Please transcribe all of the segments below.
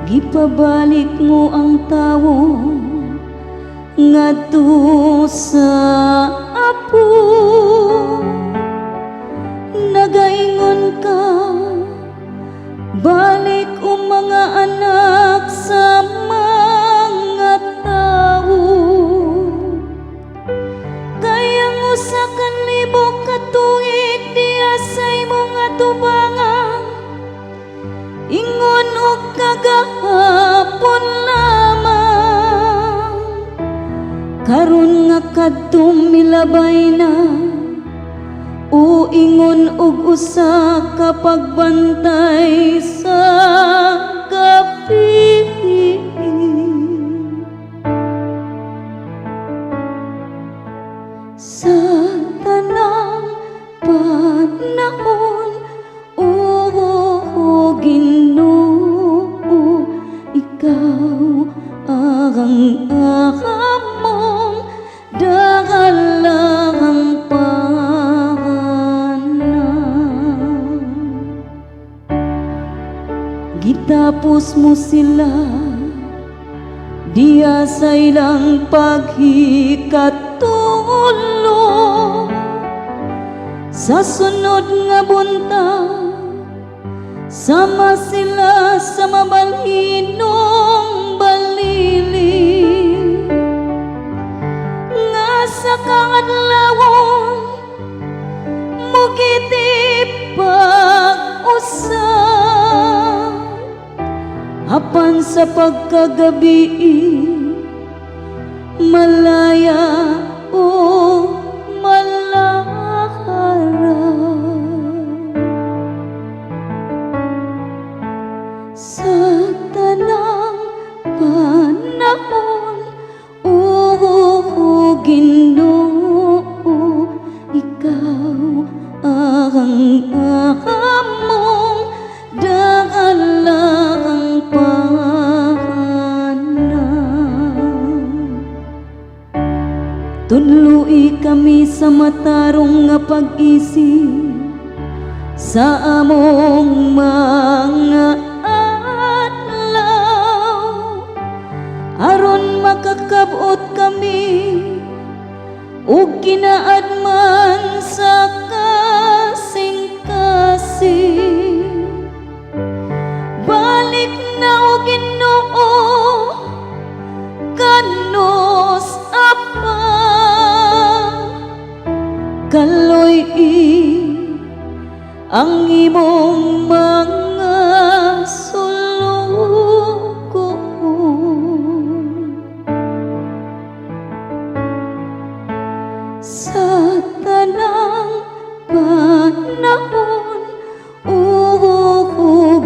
gipabalik mo ang tawo ngadto sa apo. Nagaingon ka, balik o mga anak sa mga tao. Kayang usa ka libo ka tuig di asay mo nga tubangan, ingon og kagahapon lamang. Karon nga kadtong milabay na, o ingon og usa ka pagbantay sa gabi. Sa tanang panahon, o Ginoo, ikaw ang ahamong dagalang gitapos mo sila, diya sa ilang paghikatulo. Sa sunod nga buntag, sama sila sa mabalhinong balili. Nga sa kaadlawon, mugiti pag-usap, apan sa pagkagabi malaya o malahara. Sa tanang panahon, o Ginoo, ikaw ang ahamong dagalang tudloi kami sa matarong nga pag-isip sa among mga adlaw, aron makakabot kami ug kinaadman sa kasing-kasing. Balik na o Ginoo, kanos apa kaloy ang imong mga sulugon. Sa tanang panahon, o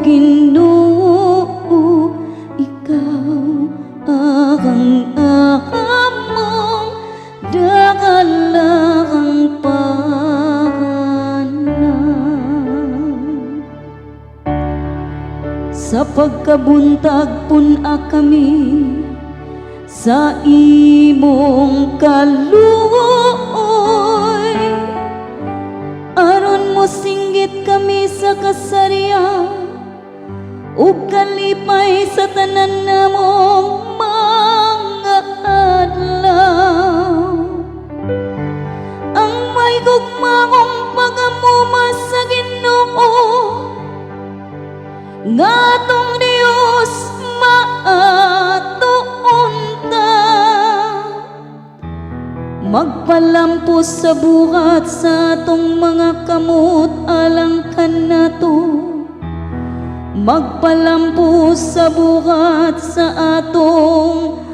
Ginoo, ikaw ang ahamong dagalang sa pagkabuntag pun-a kami sa imong kaluoy, aron mo singgit kami sa kasariya ug kalipay sa tanan namong mga adlaw. Ang may gugmaong pagamuma sa Ginoo ngatong Dios maatuon ta, magpalampos sa buhat sa atong mga kamot alang kanato, magpalampos sa buhat sa atong